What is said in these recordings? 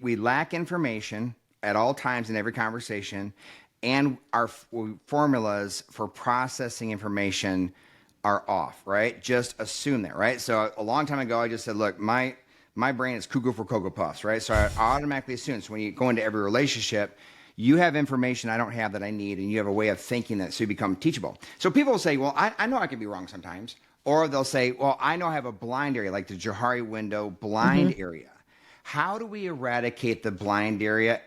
we lack information at all times in every conversation, and our formulas for processing information are off, right? Just assume that, right? So a long time ago, I just said, look, my brain is cuckoo for Cocoa Puffs, right? So I automatically assume. So when you go into every relationship, you have information I don't have that I need, and you have a way of thinking that, so you become teachable. So people will say, well, I know I can be wrong sometimes. Or they'll say, well, I know I have a blind area, like the Johari window blind area. How do we eradicate the blind area?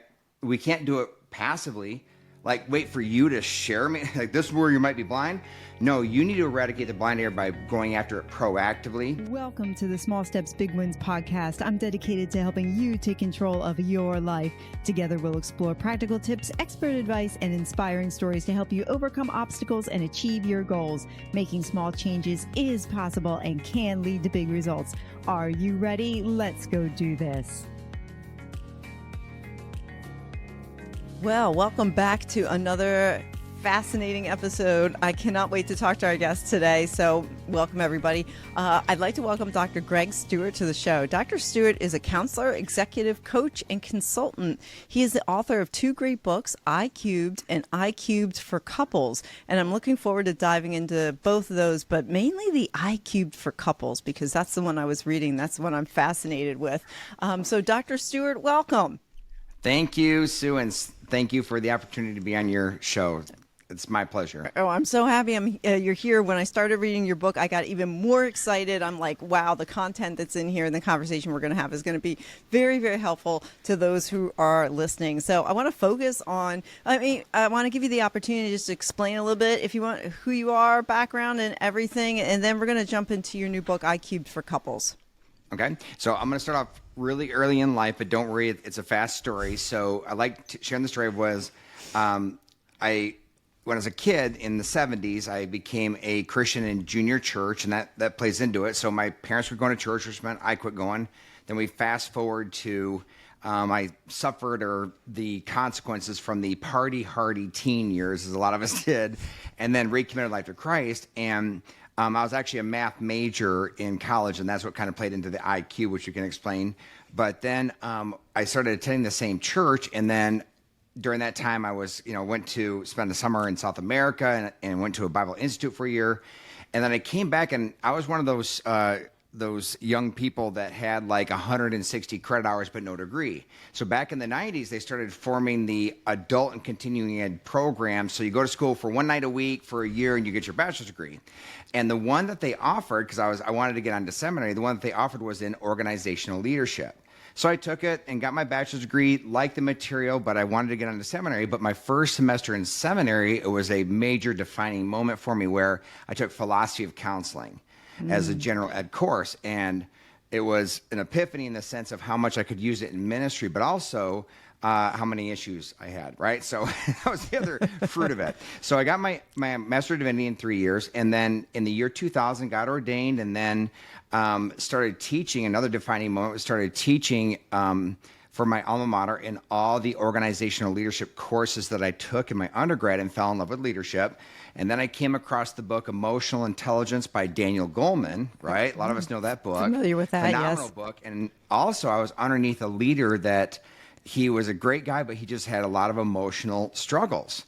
We can't do it passively. Like, wait for you to share me. Like, this is where you might be blind. No, you need to eradicate the blind area by going after it proactively. Welcome to the Small Steps, Big Wins podcast. I'm dedicated to helping you take control of your life. Together, we'll explore practical tips, expert advice, and inspiring stories to help you overcome obstacles and achieve your goals. Making small changes is possible and can lead to big results. Are you ready? Let's go do this. Well, welcome back to another fascinating episode. I cannot wait to talk to our guest today. So welcome, everybody. I'd like to welcome Dr. Greg Stewart to the show. Dr. Stewart is a counselor, executive coach, and consultant. He is the author of two great books, I Cubed and I Cubed for Couples. And I'm looking forward to diving into both of those, but mainly the I Cubed for Couples, because that's the one I was reading. That's the one I'm fascinated with. So Dr. Stewart, welcome. Thank you, Sue, and thank you for the opportunity to be on your show. It's my pleasure. Oh, I'm so happy you're here. When I started reading your book, I got even more excited. I'm like, wow, the content that's in here and the conversation we're going to have is going to be very, very helpful to those who are listening. So I want to focus on, I want to give you the opportunity just to explain a little bit, if you want, who you are, background and everything. And then we're going to jump into your new book, I Cubed for Couples. Okay, so I'm going to start off really early in life, but don't worry, it's a fast story. So I like sharing the story was, when I was a kid in the 70s, I became a Christian in junior church, and that plays into it. So my parents were going to church, which meant I quit going. Then we fast forward to I suffered the consequences from the party-hardy teen years, as a lot of us did, and then recommitted life to Christ. And I was actually a math major in college, and that's what kind of played into the IQ, which you can explain. But then I started attending the same church, and then during that time, I was, went to spend the summer in South America and went to a Bible Institute for a year. And then I came back, and I was one of those young people that had like 160 credit hours but no degree. So back in the 90s, they started forming the adult and continuing ed program. So you go to school for one night a week for a year and you get your bachelor's degree. And the one that they offered, because I wanted to get onto seminary, the one that they offered was in organizational leadership. So I took it and got my bachelor's degree, liked the material, but I wanted to get into seminary. But my first semester in seminary, it was a major defining moment for me where I took philosophy of counseling as a general ed course. And it was an epiphany in the sense of how much I could use it in ministry, but also how many issues I had, right? So that was the other fruit of it. So I got my Master of Divinity in 3 years, and then in the year 2000 got ordained, and then started teaching. Another defining moment, started teaching for my alma mater in all the organizational leadership courses that I took in my undergrad, and fell in love with leadership. And then I came across the book Emotional Intelligence by Daniel Goleman, right? A lot of us know that book. Familiar with that, Phenomenal yes. book. And also I was underneath a leader that he was a great guy, but he just had a lot of emotional struggles.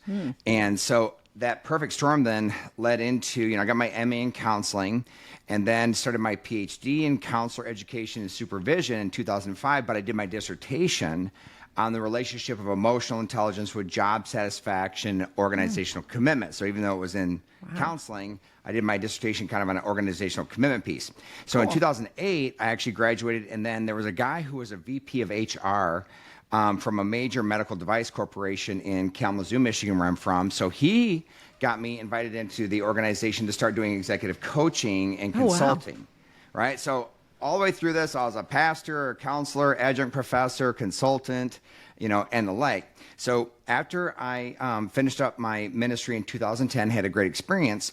And so that perfect storm then led into, I got my MA in counseling, and then started my PhD in counselor education and supervision in 2005, but I did my dissertation on the relationship of emotional intelligence with job satisfaction, organizational commitment. So even though it was in counseling, I did my dissertation kind of on an organizational commitment piece. So in 2008, I actually graduated, and then there was a guy who was a VP of HR from a major medical device corporation in Kalamazoo, Michigan, where I'm from. So he got me invited into the organization to start doing executive coaching and consulting, right? So all the way through this, I was a pastor, a counselor, adjunct professor, consultant, and the like. So after I finished up my ministry in 2010, had a great experience,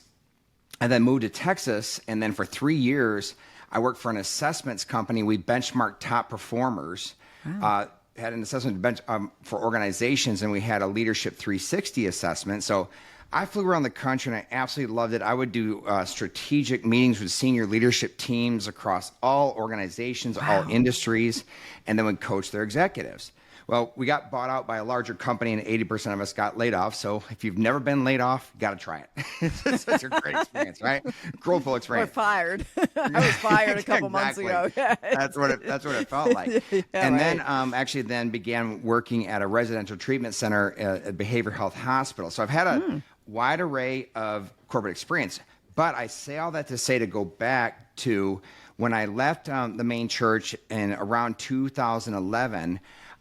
I then moved to Texas, and then for 3 years, I worked for an assessments company. We benchmarked top performers. Had an assessment bench for organizations, and we had a Leadership 360 assessment. So I flew around the country and I absolutely loved it. I would do strategic meetings with senior leadership teams across all organizations, all industries, and then would coach their executives. Well, we got bought out by a larger company and 80% of us got laid off. So if you've never been laid off, got to try it. It's such a great experience, right? Growthful Or experience. fired. I was fired a couple months ago. That's what it felt like. And then actually then began working at a residential treatment center at a behavioral health hospital. So I've had a wide array of corporate experience. But I say all that to say to go back to when I left the main church in around 2011,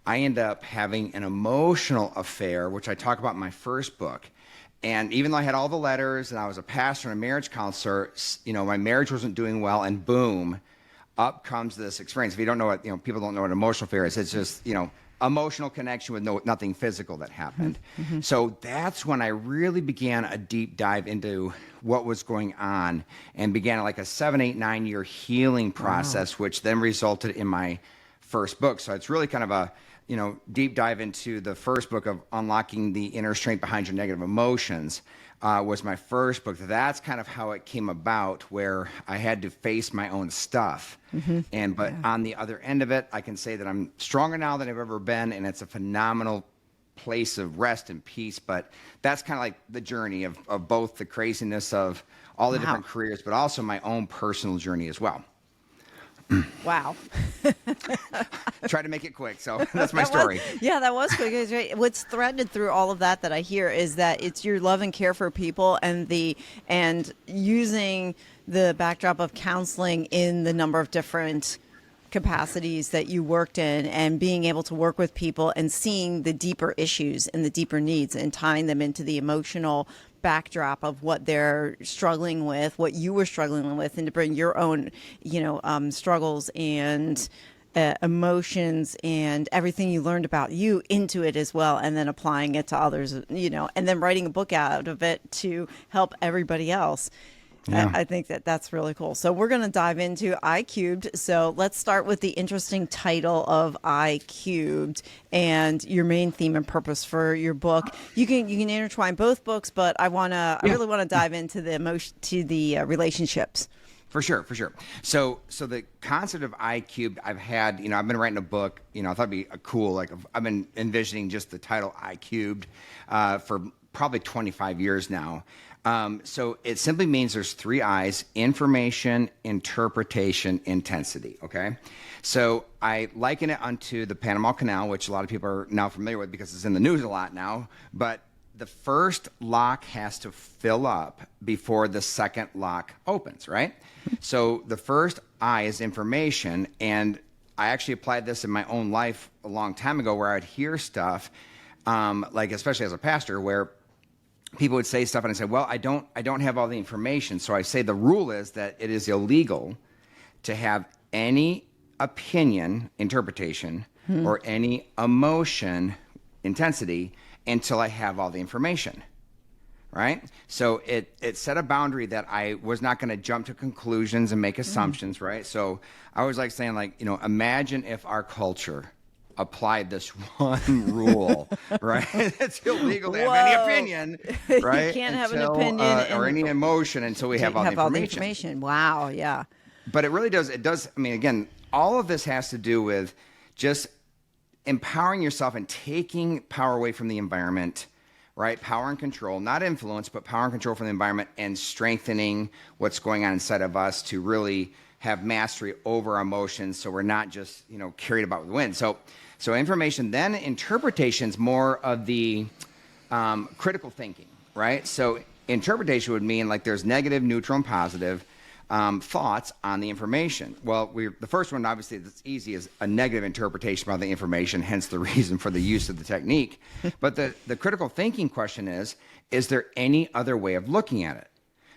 I ended up having an emotional affair, which I talk about in my first book. And even though I had all the letters and I was a pastor and a marriage counselor, my marriage wasn't doing well, and boom, up comes this experience. If you don't know what, people don't know what an emotional affair is. It's just, emotional connection with nothing physical that happened. Mm-hmm. So that's when I really began a deep dive into what was going on and began like a 7, 8, 9 year healing process, which then resulted in my first book. So it's really kind of a deep dive into the first book of Unlocking the Inner Strength Behind Your Negative Emotions was my first book. That's kind of how it came about, where I had to face my own stuff. Mm-hmm. But on the other end of it, I can say that I'm stronger now than I've ever been, and it's a phenomenal place of rest and peace. But that's kind of like the journey of both the craziness of all the different careers, but also my own personal journey as well. Wow. Try to make it quick. So that's my story. That was quick. What's threaded through all of that I hear is that it's your love and care for people and using the backdrop of counseling in the number of different capacities that you worked in, and being able to work with people and seeing the deeper issues and the deeper needs and tying them into the emotional backdrop of what they're struggling with, what you were struggling with, and to bring your own, struggles and emotions and everything you learned about you into it as well, and then applying it to others, and then writing a book out of it to help everybody else. Yeah. I think that's really cool. So we're going to dive into I Cubed. So let's start with the interesting title of I Cubed and your main theme and purpose for your book. You can intertwine both books, but I really want to dive into the relationships. For sure. So the concept of I Cubed, I've had, I've been writing a book, I thought it'd be cool. I've been envisioning just the title I Cubed for probably 25 years now. So it simply means there's 3 I's: information, interpretation, intensity. Okay. So I liken it unto the Panama Canal, which a lot of people are now familiar with because it's in the news a lot now. But the first lock has to fill up before the second lock opens, right? So the first I is information. And I actually applied this in my own life a long time ago, where I'd hear stuff, especially as a pastor, where people would say stuff and I said, well, I don't have all the information. So I say the rule is that it is illegal to have any opinion, interpretation, or any emotion, intensity, until I have all the information, right? So it set a boundary that I was not going to jump to conclusions and make assumptions, right? So I was saying, imagine if our culture applied this one rule, right? It's illegal to have any opinion, right? You can't have an opinion or any emotion until we have all the information. Wow, yeah. But it really does. It does. I mean, again, all of this has to do with just empowering yourself and taking power away from the environment, right? Power and control, not influence, but power and control from the environment, and strengthening what's going on inside of us to really have mastery over our emotions, so we're not just carried about with the wind. So information, then interpretation's more of the critical thinking, right? So interpretation would mean there's negative, neutral, and positive thoughts on the information. Well, the first one, obviously, that's easy, is a negative interpretation about the information, hence the reason for the use of the technique. But the critical thinking question is there any other way of looking at it?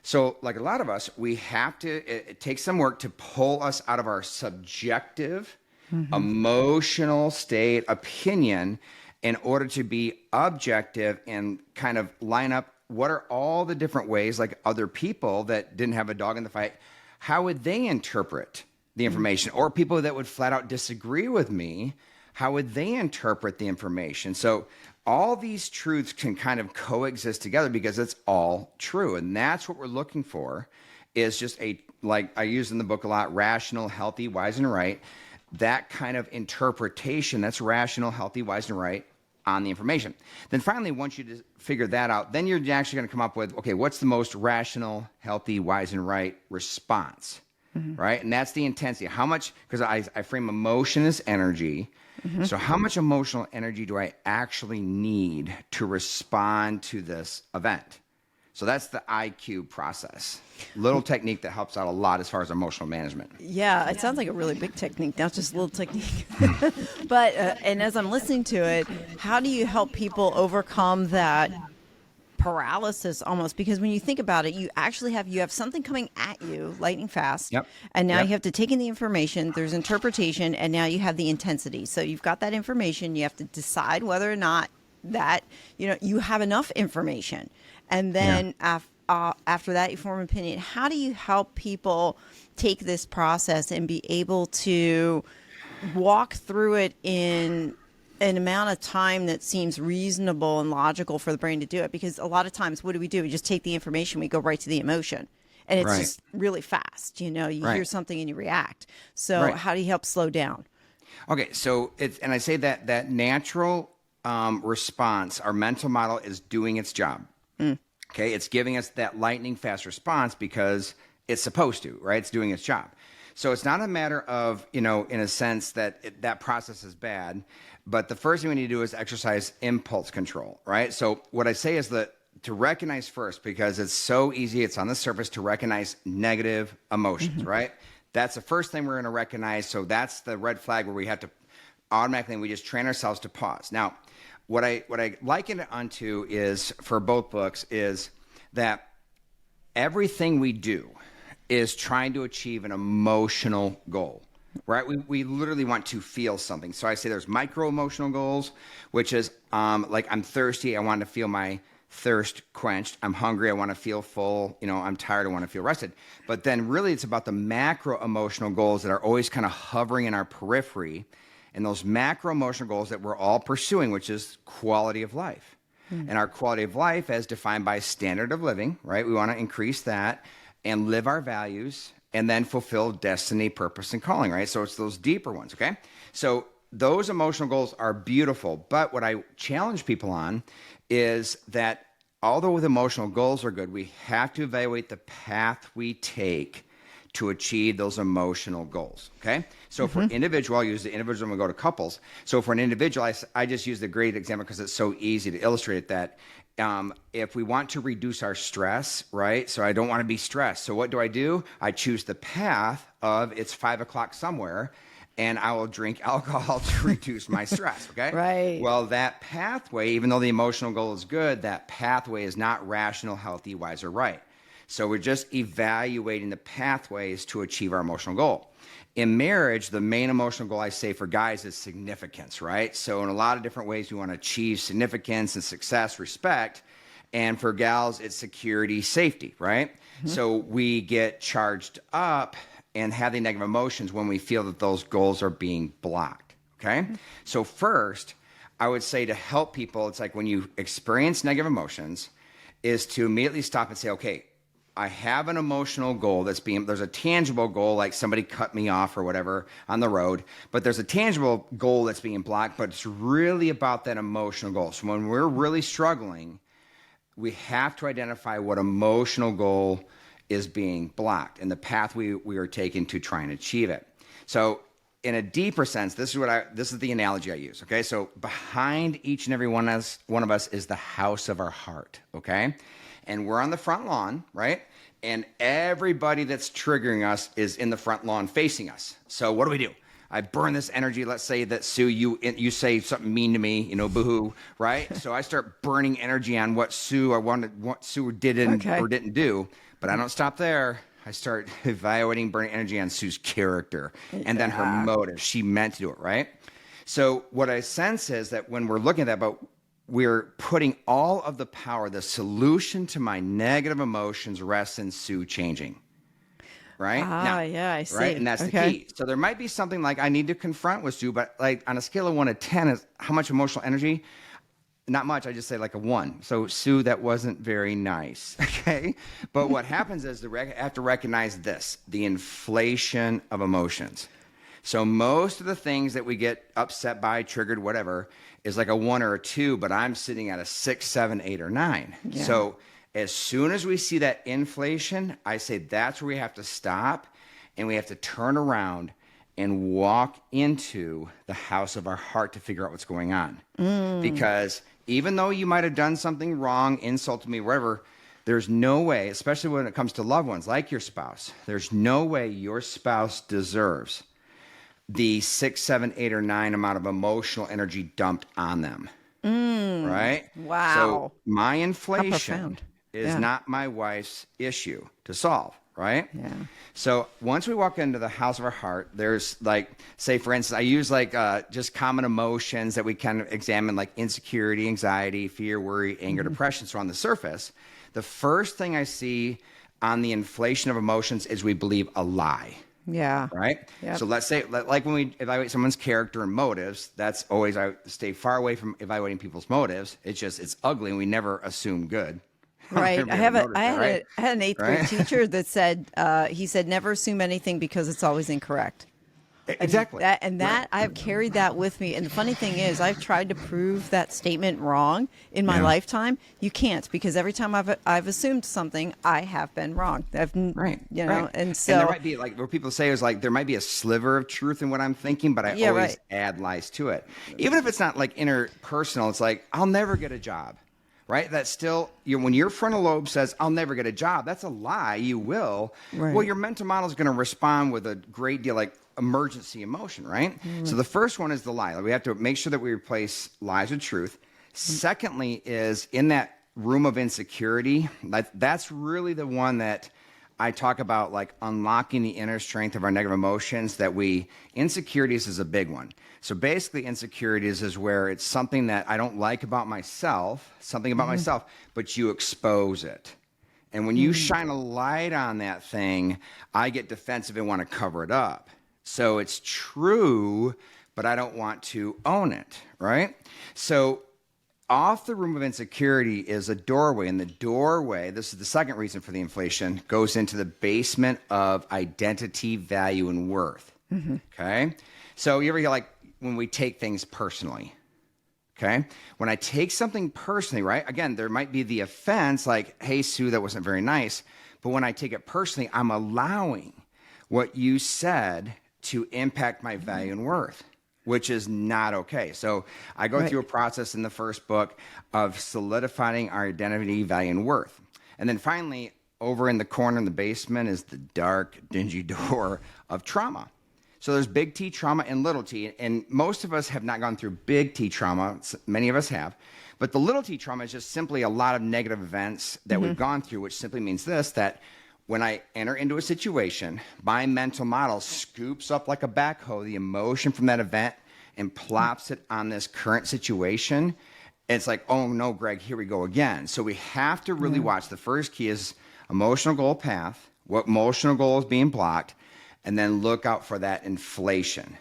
So like a lot of us, we have to, it takes some work to pull us out of our subjective, emotional state, opinion, in order to be objective and kind of line up what are all the different ways, like other people that didn't have a dog in the fight, how would they interpret the information? Or people that would flat out disagree with me, how would they interpret the information? So all these truths can kind of coexist together because it's all true. And that's what we're looking for, is just like I use in the book a lot, rational, healthy, wise, and right. That kind of interpretation, that's rational, healthy, wise, and right on the information. Then finally, once you just figure that out, then you're actually going to come up with, okay, what's the most rational, healthy, wise, and right response, right? And that's the intensity. How much, because I frame emotion as energy. So how much emotional energy do I actually need to respond to this event? So that's the IQ process. Little technique that helps out a lot as far as emotional management. Yeah, it sounds like a really big technique, not just a little technique. But, and as I'm listening to it, how do you help people overcome that paralysis almost? Because when you think about it, you actually have something coming at you lightning fast. Yep. And now Yep. you have to take in the information, there's interpretation, and now you have the intensity. So you've got that information, you have to decide whether or not that, you have enough information. And then after that, you form an opinion. How do you help people take this process and be able to walk through it in an amount of time that seems reasonable and logical for the brain to do it? Because a lot of times, what do? We just take the information, we go right to the emotion. And it's just really fast. You hear something and you react. So how do you help slow down? Okay, so and I say that natural response, our mental model is doing its job. Okay, it's giving us that lightning fast response because it's supposed to, right? It's doing its job. So it's not a matter of, in a sense that that process is bad, but the first thing we need to do is exercise impulse control, right? So what I say is that to recognize first, because it's so easy, it's on the surface to recognize negative emotions, right? That's the first thing we're going to recognize. So that's the red flag where we have to automatically, we just train ourselves to pause. Now, what I liken it onto is, for both books, is that everything we do is trying to achieve an emotional goal, right? We literally want to feel something. So I say there's micro emotional goals, which is like I'm thirsty, I want to feel my thirst quenched. I'm hungry, I want to feel full. I'm tired, I want to feel rested. But then really it's about the macro emotional goals that are always kind of hovering in our periphery. And those macro emotional goals that we're all pursuing, which is quality of life. And our quality of life as defined by standard of living, right? We want to increase that and live our values and then fulfill destiny, purpose, and calling, right? So it's those deeper ones, okay? So those emotional goals are beautiful. But what I challenge people on is that although the emotional goals are good, we have to evaluate the path we take to achieve those emotional goals, okay? So for individual, I'll use the individual when we go to couples. So for an individual, I just use the great example because it's so easy to illustrate that. If we want to reduce our stress, right? So I don't want to be stressed. So what do? I choose the path of it's 5 o'clock somewhere, and I will drink alcohol to reduce my stress, okay? Right. Well, that pathway, even though the emotional goal is good, that pathway is not rational, healthy, wise, or right. So we're just evaluating the pathways to achieve our emotional goal. In marriage, the main emotional goal I say for guys is significance, right? So in a lot of different ways, we want to achieve significance and success, respect. And for gals, it's security, safety, right? So we get charged up and have the negative emotions when we feel that those goals are being blocked, okay? So first, I would say to help people, it's like when you experience negative emotions, is to immediately stop and say, okay, I have an emotional goal there's a tangible goal, like somebody cut me off or whatever on the road, but there's a tangible goal that's being blocked, but it's really about that emotional goal. So when we're really struggling, we have to identify what emotional goal is being blocked and the path we are taking to try and achieve it. So in a deeper sense, this is the analogy I use, okay? So behind each and every one of us is the house of our heart, okay? And we're on the front lawn, right? And everybody that's triggering us is in the front lawn facing us. So what do? I burn this energy. Let's say that, Sue, you say something mean to me, boo-hoo, right? So I start burning energy on what Sue did or didn't do. But I don't stop there. I start evaluating, burning energy on Sue's character and then her motive. She meant to do it, right? So what I sense is that when we're looking at that, but we're putting all of the power, the solution to my negative emotions rests in Sue changing. right? Ah, yeah, I see. Right, and that's the key. So there might be something like I need to confront with Sue, but like on a scale of 1 to 10 is how much emotional energy? Not much. I just say like a 1. So Sue, that wasn't very nice. Okay, but what happens is have to recognize this: the inflation of emotions. So most of the things that we get upset by, triggered, whatever, is like a 1 or a 2, but I'm sitting at a 6, 7, 8, or 9. Yeah. So as soon as we see that inflation, I say that's where we have to stop, and we have to turn around and walk into the house of our heart to figure out what's going on. Because even though you might have done something wrong, insulted me, whatever, there's no way, especially when it comes to loved ones like your spouse, there's no way your spouse deserves the 6, 7, 8, or 9 amount of emotional energy dumped on them. Right? Wow. So my inflation profound. is Yeah. not my wife's issue to solve. Right? Yeah. So once we walk into the house of our heart, there's like, say, for instance, I use like just common emotions that we kind of examine, like insecurity, anxiety, fear, worry, anger, depression. So on the surface, the first thing I see on the inflation of emotions is we believe a lie. Yeah. Right? Yep. So let's say, like when we evaluate someone's character and motives, that's always, I stay far away from evaluating people's motives. It's ugly, and we never assume good. Right. Everybody ever noticed that, right? I had an eighth grade teacher that said, he said, never assume anything because it's always incorrect. Exactly. That I have carried that with me. And the funny thing is, I've tried to prove that statement wrong in my lifetime. You can't, because every time I've assumed something, I have been wrong. Right. You know, right. and so there might be like what people say is like there might be a sliver of truth in what I'm thinking, but I always add lies to it. Even if it's not like interpersonal, it's like I'll never get a job. Right? That's still, when your frontal lobe says, I'll never get a job, that's a lie. You will. Right. Well, your mental model is going to respond with a great deal like emergency emotion, right? So the first one is the lie. We have to make sure that we replace lies with truth. Secondly is in that room of insecurity, that's really the one that I talk about, like unlocking the inner strength of our negative emotions. Insecurities is a big one. So basically, insecurities is where it's something that I don't like about myself, but you expose it. And when you shine a light on that thing, I get defensive and want to cover it up. So it's true, but I don't want to own it, right? So off the room of insecurity is a doorway, and the doorway, this is the second reason for the inflation, goes into the basement of identity, value, and worth. Okay? So you ever hear like when we take things personally? Okay? When I take something personally, right? Again, there might be the offense, like, hey, Sue, that wasn't very nice. But when I take it personally, I'm allowing what you said to impact my value and worth, which is not okay. So I go through a process in the first book of solidifying our identity, value, and worth. And then finally, over in the corner in the basement is the dark, dingy door of trauma. So there's big T trauma and little t, and most of us have not gone through big T trauma. Many of us have. But the little t trauma is just simply a lot of negative events that we've gone through, which simply means this, that when I enter into a situation, my mental model scoops up like a backhoe the emotion from that event and plops it on this current situation. It's like, oh no, Greg, here we go again. So we have to really watch. The first key is emotional goal path, what emotional goal is being blocked, and then look out for that inflation.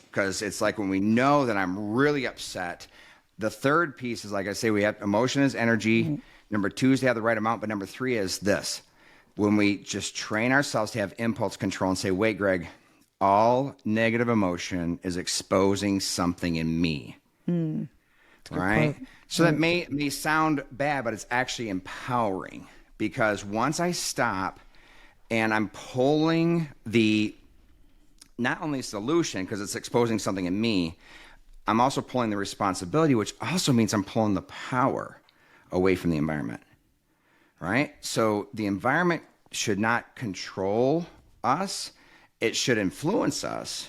Because it's like when we know that I'm really upset, the third piece is, like I say, we have emotion is energy. Number 2 is to have the right amount, but number 3 is this. When we just train ourselves to have impulse control and say, wait, Greg, all negative emotion is exposing something in me. Right? So that may sound bad, but it's actually empowering, because once I stop and I'm pulling not only solution, because it's exposing something in me, I'm also pulling the responsibility, which also means I'm pulling the power away from the environment. Right? So the environment should not control us. It should influence us,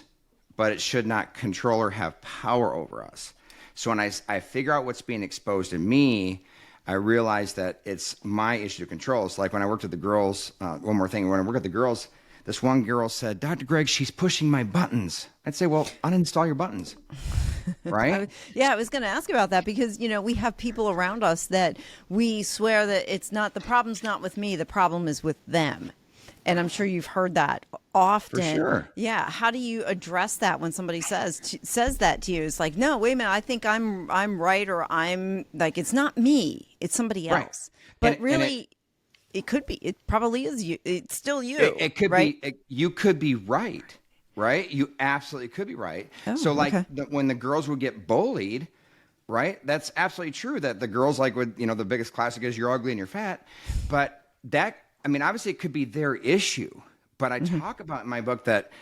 but it should not control or have power over us. So when I figure out what's being exposed in me, I realize that it's my issue to control. It's like when I worked with the girls, one more thing, when I worked with the girls, this one girl said, Dr. Greg, she's pushing my buttons. I'd say, well, uninstall your buttons. Right? I was going to ask about that, because, we have people around us that we swear that the problem's not with me, the problem is with them. And I'm sure you've heard that often. For sure. Yeah. How do you address that when somebody says that to you? It's like, no, wait a minute. I think I'm right, or I'm like, it's not me. It's somebody Right. else. But And really, it could be. It probably is you. It's still you. it could right? be, you could be right. Right. You absolutely could be right. Oh, So like okay. when the girls would get bullied, right? That's absolutely true that the girls like would, the biggest classic is you're ugly and you're fat. But that, I mean, obviously it could be their issue. But I talk about in my book that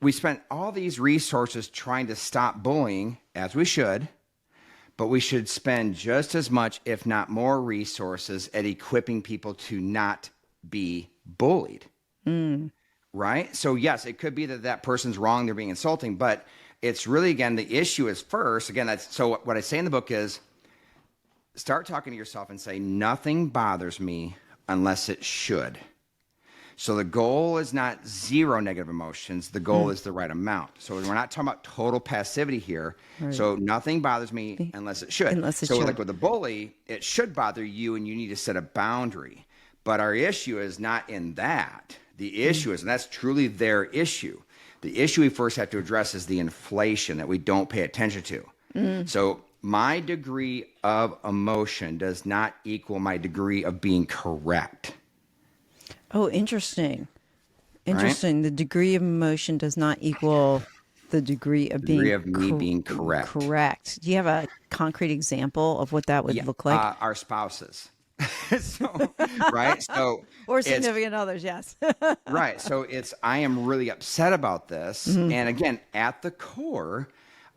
we spent all these resources trying to stop bullying, as we should, but we should spend just as much, if not more, resources at equipping people to not be bullied. Right? So yes, it could be that that person's wrong, they're being insulting, but it's really, again, the issue is first, again, so what I say in the book is start talking to yourself and say, nothing bothers me unless it should. So the goal is not zero negative emotions. The goal is the right amount. So we're not talking about total passivity here. Right. So nothing bothers me unless it should. Unless it so should. like with a bully, it should bother you and you need to set a boundary. But our issue is not in that. The issue is, and that's truly their issue. The issue we first have to address is the inflation that we don't pay attention to. So my degree of emotion does not equal my degree of being correct. Oh, interesting. Interesting. The degree of emotion does not equal the degree of Degree being of me being correct. Correct. Do you have a concrete example of what that would look like? Our spouses. So, right? So Or it's- significant others, yes. right. So I am really upset about this. And again, at the core,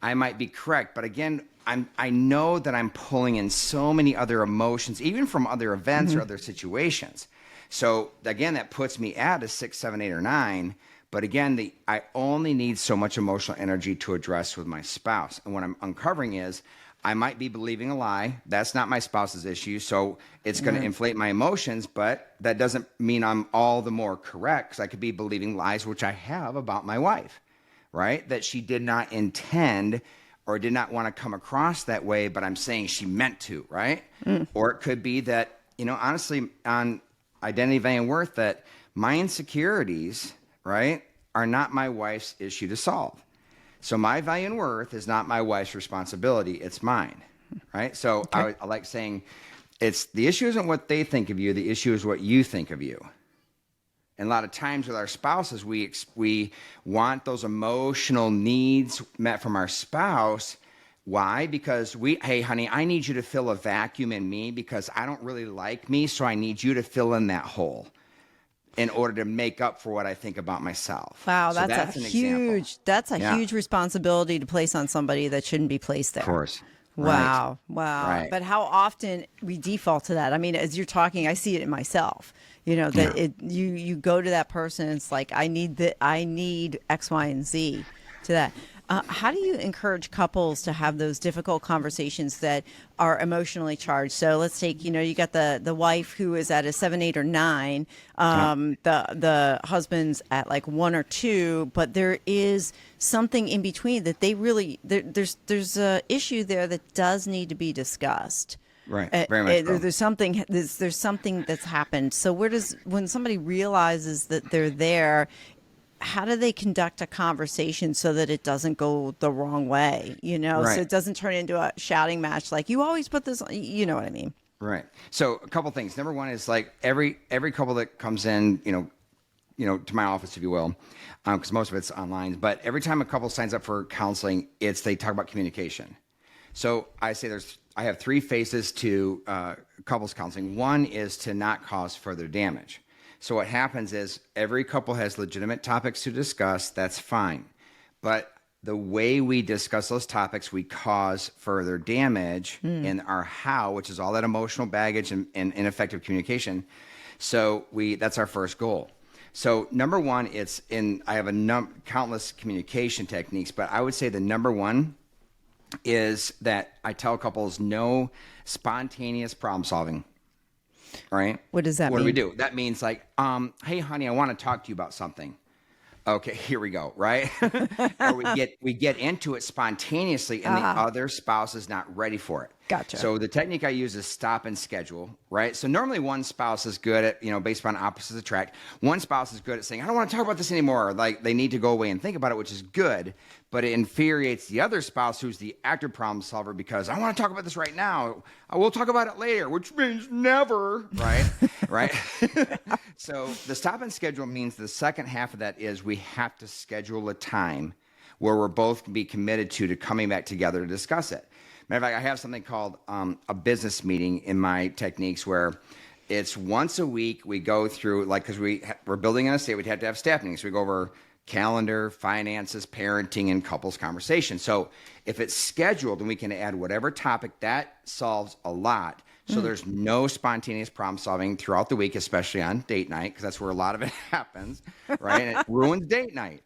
I might be correct. But again, I know that I'm pulling in so many other emotions, even from other events or other situations. So again, that puts me at a 6, 7, 8, or 9. But again, I only need so much emotional energy to address with my spouse. And what I'm uncovering is I might be believing a lie. That's not my spouse's issue. So it's going to inflate my emotions, but that doesn't mean I'm all the more correct, because I could be believing lies, which I have about my wife, right? That she did not intend or did not want to come across that way, but I'm saying she meant to, right? Or it could be that, honestly, on identity, value, and worth, that my insecurities, right, are not my wife's issue to solve. So my value and worth is not my wife's responsibility, it's mine, right? So I like saying the issue isn't what they think of you, the issue is what you think of you. And a lot of times with our spouses, we want those emotional needs met from our spouse. Why? Because hey, honey, I need you to fill a vacuum in me because I don't really like me, so I need you to fill in that hole in order to make up for what I think about myself. Wow, So that's an example. that's a huge responsibility to place on somebody that shouldn't be placed there. Of course. Wow. Right. Wow. Right. But how often we default to that? I mean, as you're talking, I see it in myself. That you go to that person, it's like, I need X, Y, and Z to that. How do you encourage couples to have those difficult conversations that are emotionally charged? So let's take, you got the wife who is at a 7, 8, or 9, the husband's at like 1 or 2, but there is something in between that they really there's a issue there that does need to be discussed. Right. Very much so. There's something that's happened. So when somebody realizes that they're there, how do they conduct a conversation so that it doesn't go the wrong way? Right. So it doesn't turn into a shouting match. Like, you always put this on, you know what I mean? Right. So a couple things. Number one is like every couple that comes in, to my office, if you will, because most of it's online. But every time a couple signs up for counseling, they talk about communication. So I say I have 3 phases to couples counseling. One is to not cause further damage. So what happens is every couple has legitimate topics to discuss. That's fine. But the way we discuss those topics, we cause further damage in our how, which is all that emotional baggage and ineffective communication. So that's our first goal. So number one, I have countless communication techniques, but I would say the number one is that I tell couples no spontaneous problem solving. All right. What does that mean? What do we do? That means like, hey, honey, I want to talk to you about something. Okay, here we go, right? Or we get into it spontaneously and the other spouse is not ready for it. Gotcha. So the technique I use is stop and schedule, right? So normally one spouse is good at, based upon opposites attract. One spouse is good at saying, I don't want to talk about this anymore. Like they need to go away and think about it, which is good, but it infuriates the other spouse who's the active problem solver because I want to talk about this right now. I will talk about it later, which means never, right? Right? So the stop and schedule means the second half of that is we have to schedule a time where we're both be committed to coming back together to discuss it. Matter of fact, I have something called a business meeting in my techniques where it's once a week we go through, like, because we're building an estate, we'd have to have staff meetings. We go over calendar, finances, parenting, and couples conversation. So if it's scheduled and we can add whatever topic, that solves a lot. So there's no spontaneous problem solving throughout the week, especially on date night, because that's where a lot of it happens, right? And it ruins date night.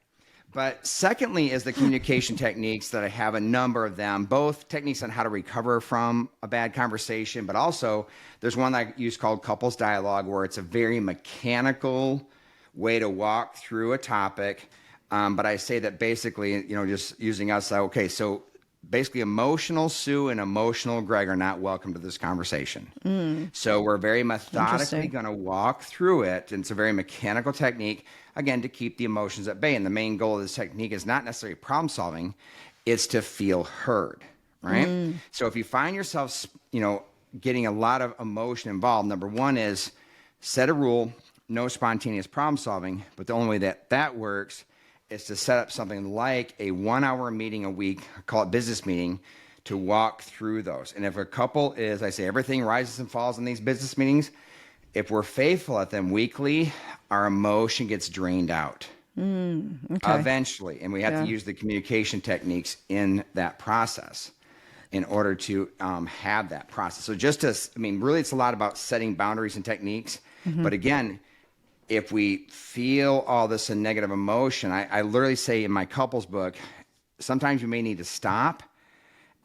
But secondly is the communication techniques that I have a number of them, both techniques on how to recover from a bad conversation, but also there's one that I use called couples dialogue where it's a very mechanical way to walk through a topic. But I say that basically, just using us, okay, so basically emotional Sue and emotional Greg are not welcome to this conversation. So we're very methodically going to walk through it. And it's a very mechanical technique, again, to keep the emotions at bay. And the main goal of this technique is not necessarily problem solving, it's to feel heard, right? So if you find yourself, getting a lot of emotion involved, number one is set a rule, no spontaneous problem solving, but the only way that works is to set up something like a 1 hour meeting a week, call it business meeting, to walk through those. And if a couple is, I say everything rises and falls in these business meetings, if we're faithful at them weekly, our emotion gets drained out eventually. And we have to use the communication techniques in that process in order to have that process. So really it's a lot about setting boundaries and techniques. But again, if we feel all this negative emotion, I literally say in my couples book, sometimes you may need to stop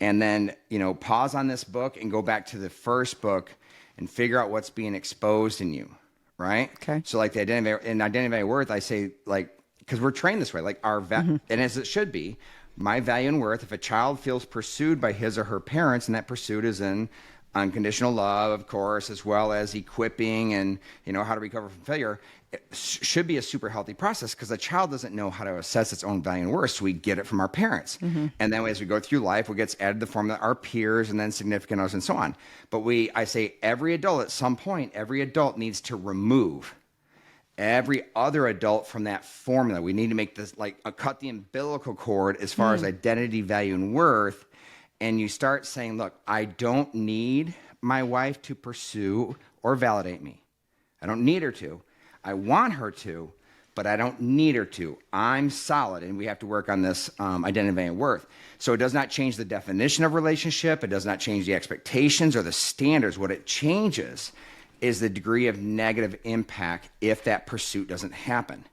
and then, pause on this book and go back to the first book and figure out what's being exposed in you, right? Okay. So like identity of worth, I say because we're trained this way, like and as it should be, my value and worth, if a child feels pursued by his or her parents and that pursuit is in unconditional love, of course, as well as equipping and, how to recover from failure, it should be a super healthy process because the child doesn't know how to assess its own value and worth. So we get it from our parents. And then as we go through life, what gets added to the formula, our peers and then significant others and so on. But I say every adult at some point, every adult needs to remove every other adult from that formula. We need to make this cut the umbilical cord as far as identity, value, and worth. And you start saying, look, I don't need my wife to pursue or validate me. I don't need her to. I want her to, but I don't need her to. I'm solid, and we have to work on this identity and worth. So it does not change the definition of relationship. It does not change the expectations or the standards. What it changes is the degree of negative impact if that pursuit doesn't happen.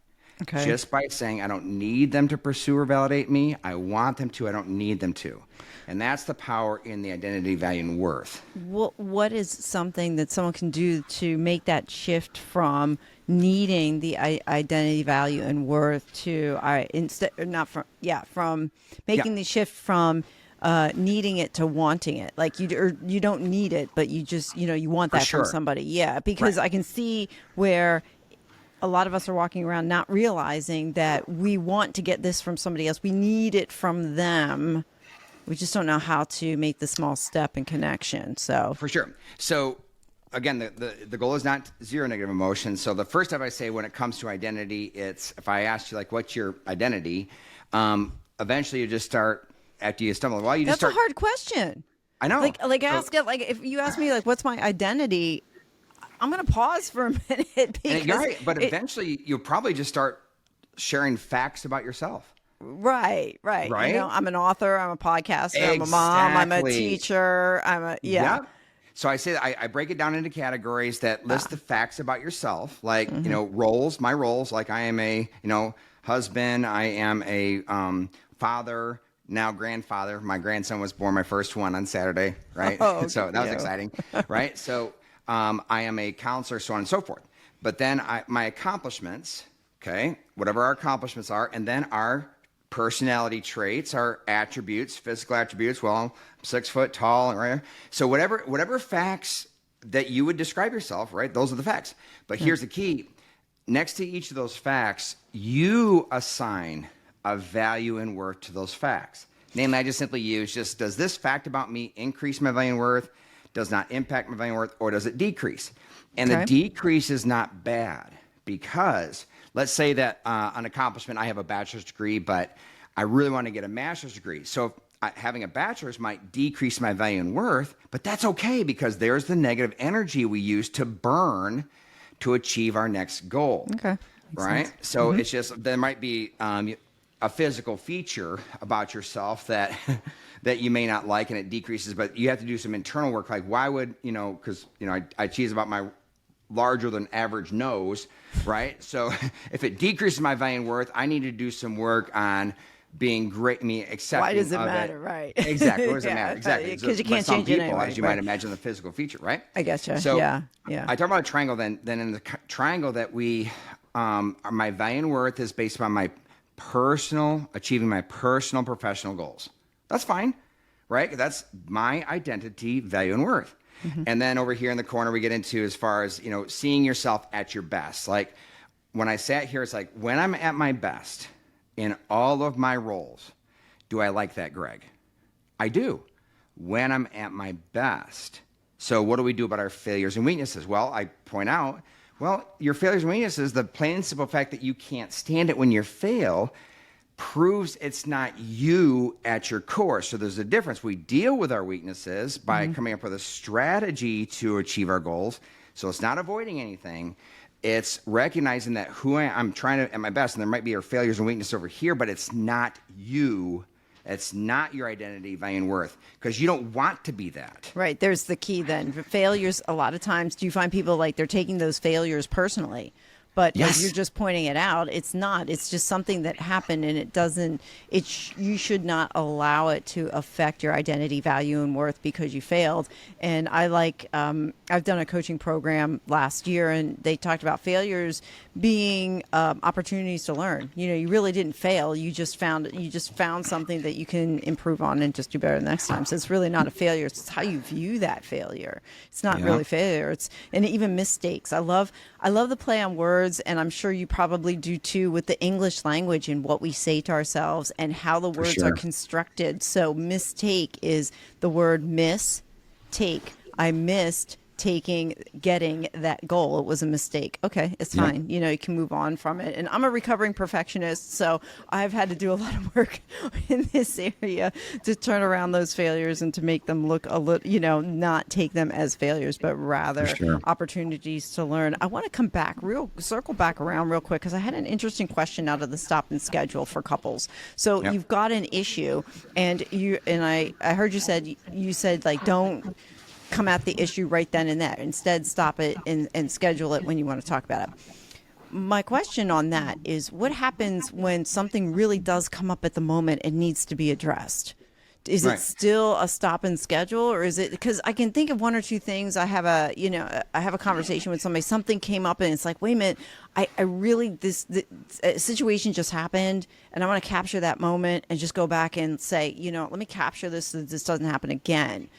Okay. Just by saying, I don't need them to pursue or validate me. I want them to. I don't need them to. And that's the power in the identity, value, and worth. What is something that someone can do to make that shift from needing the identity, value, and worth to from making the shift from needing it to wanting it? Like you don't need it, but you just you want that from somebody. Yeah, because I can see where a lot of us are walking around not realizing that we want to get this from somebody else. We need it from them. We just don't know how to make the small step in connection. So for sure. So again, the goal is not zero negative emotions. So the first step I say when it comes to identity, it's if I ask you what's your identity, eventually you just start after you stumble. Well, That's a hard question. I know. If you ask me what's my identity, I'm going to pause for a minute because you're right, but eventually you'll probably just start sharing facts about yourself. Right. Right? I'm an author. I'm a podcaster. I'm a mom. I'm a teacher. So I say that I break it down into categories that list the facts about yourself, roles, my roles, like I am a, husband, I am a father, now grandfather. My grandson was born, my first one on Saturday, right? So that was exciting, right? So I am a counselor, so on and so forth. But then my accomplishments Okay. Whatever our accomplishments are. And then our personality traits, our attributes, physical attributes. Well, I'm 6 foot tall. Right. So whatever facts that you would describe yourself, right? Those are the facts. But here's the key. Next to each of those facts, you assign a value and worth to those facts. Namely, I just simply use does this fact about me increase my value and worth, does not impact my value and worth, or does it decrease? And the decrease is not bad because let's say that an accomplishment, I have a bachelor's degree, but I really want to get a master's degree. So having a bachelor's might decrease my value and worth, but that's okay because there's the negative energy we use to burn to achieve our next goal. Okay. Right? So it's just, there might be a physical feature about yourself that that you may not like and it decreases, but you have to do some internal work. Like why would, because, I cheese about my larger than average nose, right? So if it decreases my value and worth, I need to do some work on being great, accepting. Why does it of matter, right? Exactly. What does it matter? Exactly. Because you can't some change people, it anyway. as you might imagine, the physical feature, right? I getcha. So yeah. I talk about a triangle. Then in the triangle that we, my value and worth is based on achieving my personal professional goals. That's fine, right? That's my identity, value, and worth. And then over here in the corner, we get into as far as, seeing yourself at your best. Like when I sat here, it's like when I'm at my best in all of my roles, do I like that, Greg? I do. When I'm at my best. So what do we do about our failures and weaknesses? Well, I point out, your failures and weaknesses, the plain and simple fact that you can't stand it when you fail proves it's not you at your core. So there's a difference. We deal with our weaknesses by coming up with a strategy to achieve our goals. So it's not avoiding anything. It's recognizing that I'm trying to at my best, and there might be our failures and weakness over here, but it's not you. It's not your identity, value, and worth, because you don't want to be that. Right. There's the key then. Failures, a lot of times, do you find people like they're taking those failures personally? But Yes. as you're just pointing it out, it's not. It's just something that happened, and it doesn't. You should not allow it to affect your identity, value, and worth because you failed. And I like. I've done a coaching program last year, and they talked about failures being opportunities to learn. You really didn't fail. You just found something that you can improve on and just do better the next time. So it's really not a failure. It's how you view that failure. It's not really failure. And even mistakes. I love the play on words. And I'm sure you probably do too with the English language and what we say to ourselves and how the words are constructed. So mistake is the word take. I missed getting that goal. It was a mistake. Okay, it's fine. You can move on from it. And I'm a recovering perfectionist, so I've had to do a lot of work in this area to turn around those failures and to make them look a little, not take them as failures, but rather opportunities to learn. I want to circle back around real quick because I had an interesting question out of the stop and schedule for couples. So you've got an issue, and I heard you said like don't come at the issue right then and there. Instead, stop it and schedule it when you want to talk about it. My question on that is what happens when something really does come up at the moment and needs to be addressed? Is it still a stop and schedule, or is it because I can think of one or two things? I have a conversation with somebody, something came up and it's like, wait a minute, I really, this situation just happened and I want to capture that moment and just go back and say, let me capture this so that this doesn't happen again.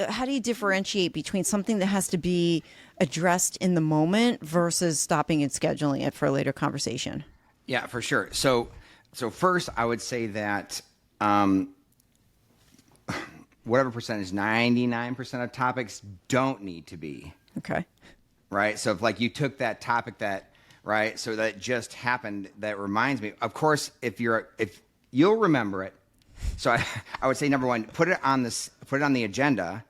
How do you differentiate between something that has to be addressed in the moment versus stopping and scheduling it for a later conversation? Yeah, for sure. So first, I would say that whatever percentage, 99% of topics don't need to be. Okay. Right? So if you took that topic so that just happened, that reminds me, of course, if you'll remember it. So I would say, number one, put it on the agenda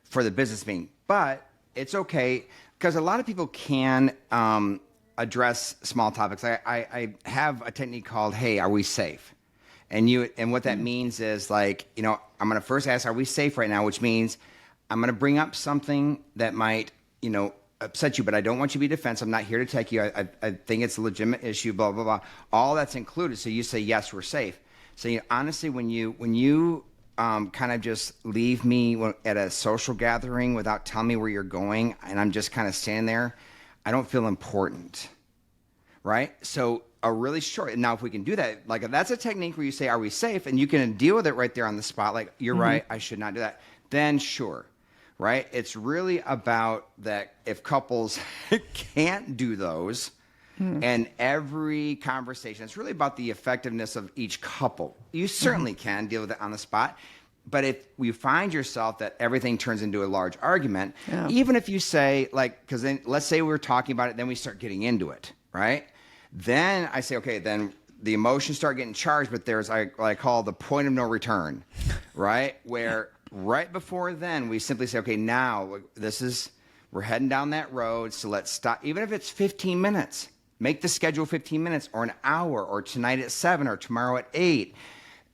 for the business meeting. But it's okay because a lot of people can address small topics. I have a technique called, "Hey, are we safe?" And what that means is I'm going to first ask, "Are we safe right now?" Which means I'm going to bring up something that might upset you, but I don't want you to be defensive. I'm not here to attack you. I think it's a legitimate issue. Blah blah blah. All that's included. So you say, "Yes, we're safe." So honestly, when you kind of just leave me at a social gathering without telling me where you're going, and I'm just kind of standing there, I don't feel important, right? So a really short. Now, if we can do that, like that's a technique where you say, "Are we safe?" and you can deal with it right there on the spot. Like, you're right, I should not do that. Then sure, right? It's really about that. If couples can't do those, and every conversation, it's really about the effectiveness of each couple. You certainly can deal with it on the spot. But if you find yourself that everything turns into a large argument, even if you say, like, because then let's say we're talking about it, then we start getting into it, right? Then I say, okay, then the emotions start getting charged, but there's what I call the point of no return, right? Where right before then we simply say, okay, now we're heading down that road, so let's stop. Even if it's 15 minutes, make the schedule 15 minutes or an hour or tonight at 7 or tomorrow at 8.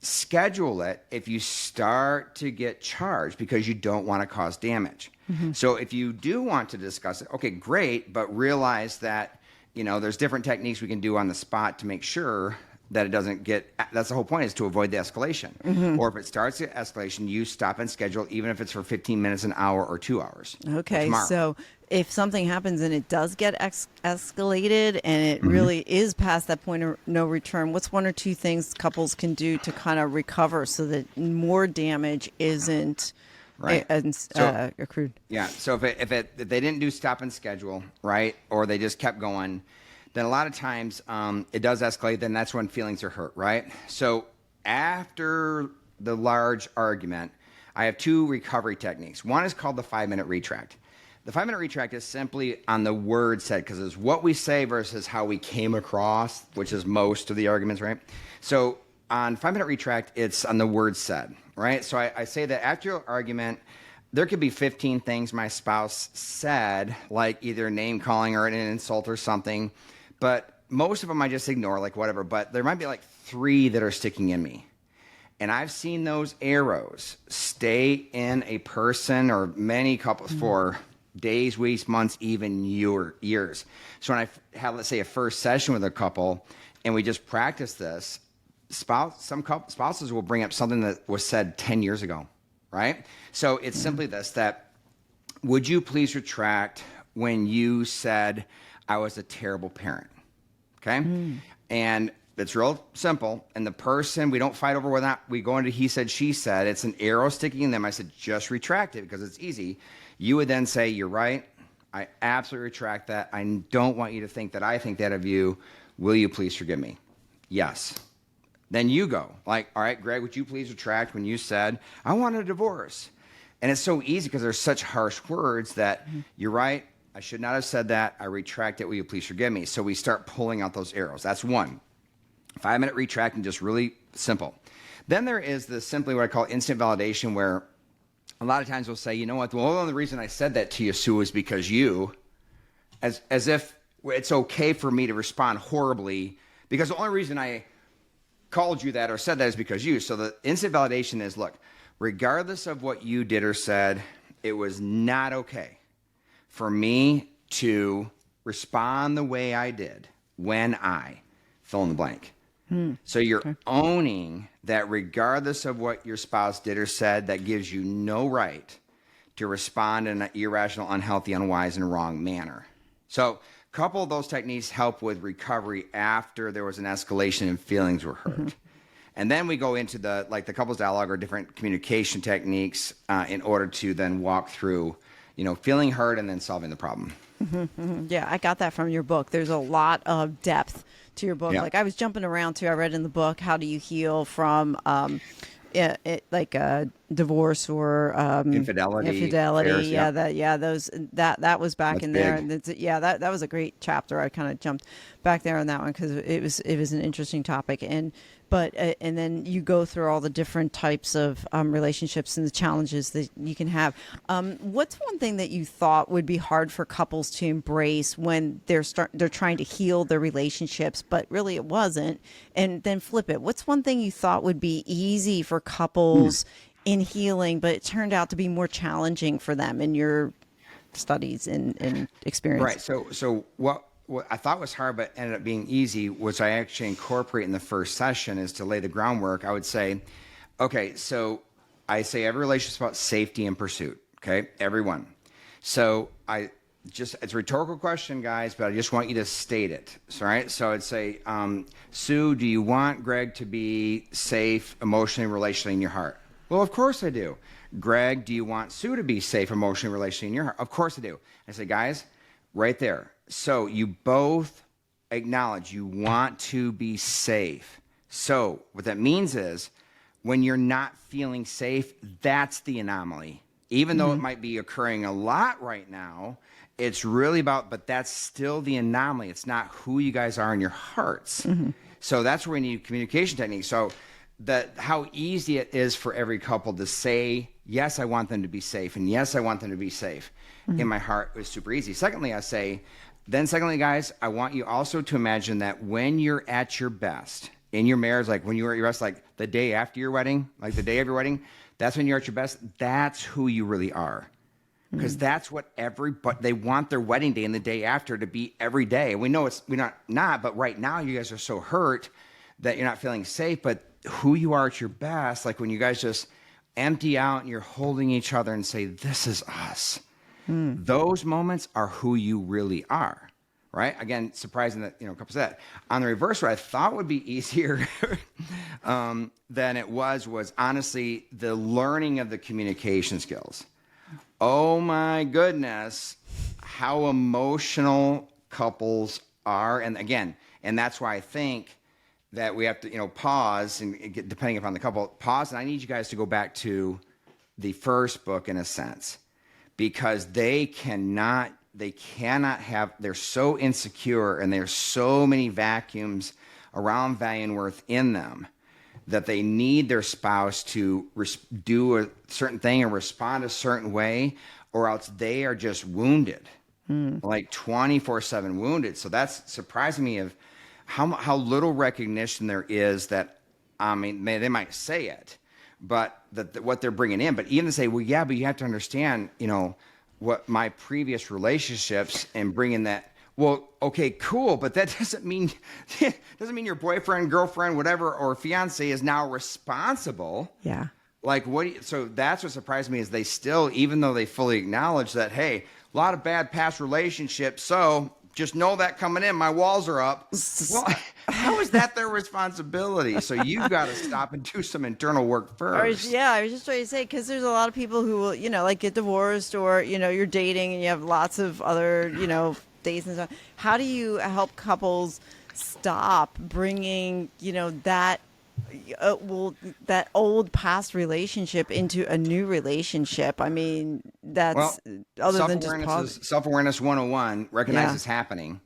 Schedule it if you start to get charged because you don't want to cause damage. So if you do want to discuss it, okay, great, but realize that, there's different techniques we can do on the spot to make sure that it doesn't get, that's the whole point, is to avoid the escalation. Or if it starts the escalation, you stop and schedule, even if it's for 15 minutes, an hour, or 2 hours. Okay, so if something happens and it does get escalated and it really is past that point of no return, what's one or two things couples can do to kind of recover so that more damage isn't accrued? Yeah, so if they didn't do stop and schedule, right, or they just kept going, then a lot of times it does escalate. Then that's when feelings are hurt, right? So after the large argument, I have 2 recovery techniques. One is called the 5-minute retract. The 5-minute retract is simply on the word said, because it's what we say versus how we came across, which is most of the arguments, right? So on 5-minute retract, it's on the word said, right? So I say that after your argument, there could be 15 things my spouse said, like either name calling or an insult or something, but most of them I just ignore, like whatever. But there might be like 3 that are sticking in me. And I've seen those arrows stay in a person or many couples for days, weeks, months, even years. So when I have, let's say, a first session with a couple and we just practice this, spouses will bring up something that was said 10 years ago, right? So it's simply this, that would you please retract when you said I was a terrible parent, okay? And it's real simple. And the person, we don't fight over whether or not we go into he said, she said. It's an arrow sticking in them. I said, just retract it because it's easy. You would then say, you're right. I absolutely retract that. I don't want you to think that I think that of you. Will you please forgive me? Yes. Then you go, like, all right, Greg, would you please retract when you said, I want a divorce? And it's so easy because there's such harsh words that you're right. I should not have said that. I retract it. Will you please forgive me? So we start pulling out those arrows. That's one. 5-minute retract, and just really simple. Then there is this simply what I call instant validation, where a lot of times we'll say, you know what, the only reason I said that to you, Sue, is because you, as if it's okay for me to respond horribly because the only reason I called you that or said that is because you. So the instant validation is, look, regardless of what you did or said, it was not okay for me to respond the way I did when I fill in the blank. So you're owning that regardless of what your spouse did or said, that gives you no right to respond in an irrational, unhealthy, unwise, and wrong manner. So a couple of those techniques help with recovery after there was an escalation and feelings were hurt. And then we go into the couples dialogue or different communication techniques in order to then walk through, feeling hurt and then solving the problem. Yeah, I got that from your book. There's a lot of depth to your book. Yeah. Like I was jumping around too. I read in the book, how do you heal from divorce or Infidelity. Affairs, that was back That's in there. big. And that was a great chapter. I kind of jumped back there on that one because it was an interesting topic. And then you go through all the different types of relationships and the challenges that you can have. What's one thing that you thought would be hard for couples to embrace when they're trying to heal their relationships, but really it wasn't? And then flip it. What's one thing you thought would be easy for couples in healing, but it turned out to be more challenging for them in your studies and experience? Right. So what I thought was hard but ended up being easy, which I actually incorporate in the first session, is to lay the groundwork. I would say, okay, so I say every relationship is about safety and pursuit, okay? Everyone. So just it's a rhetorical question, guys, but I just want you to state it. So, right? So I'd say, Sue, do you want Greg to be safe emotionally, relationally in your heart? Well, of course I do. Greg, do you want Sue to be safe emotionally, relationally in your heart? Of course I do. I say, guys, right there. So you both acknowledge you want to be safe. So what that means is when you're not feeling safe, that's the anomaly. Even though it might be occurring a lot right now, it's really about, but that's still the anomaly. It's not who you guys are in your hearts. So that's where we need communication techniques. So how easy it is for every couple to say, yes, I want them to be safe. And yes, I want them to be safe. In my heart, it was super easy. Secondly, guys, I want you also to imagine that when you're at your best in your marriage, like when you were at your best, like the day after your wedding, like the day of your wedding, that's when you're at your best. That's who you really are. Because that's what they want their wedding day and the day after to be every day. We know we're not, but right now you guys are so hurt that you're not feeling safe, but who you are at your best, like when you guys just empty out and you're holding each other and say, this is us. Those moments are who you really are, right? Again, surprising that, couples say that. On the reverse, what I thought would be easier than it was honestly the learning of the communication skills. Oh my goodness, how emotional couples are. And again, that's why I think that we have to, pause and depending upon the couple, pause. And I need you guys to go back to the first book in a sense, because they're so insecure and there's so many vacuums around value and worth in them that they need their spouse to do a certain thing or respond a certain way, or else they are just wounded, like 24/7 wounded. So that's surprising me of how little recognition there is that, they might say it, but what they're bringing in. But even to say, well, yeah, but you have to understand, what my previous relationships and bringing that. Well, okay, cool, but that doesn't mean your boyfriend, girlfriend, whatever, or fiance is now responsible. Yeah. Like so that's what surprised me is they still, even though they fully acknowledge that, hey, a lot of bad past relationships, so just know that coming in, my walls are up. Well, how is that their responsibility? So you've got to stop and do some internal work first. I was just trying to say, because there's a lot of people who will, like get divorced or, you're dating and you have lots of other, days and stuff. How do you help couples stop bringing, that old past relationship into a new relationship? I mean, that's other than just pause. Self-awareness 101, recognize it's happening,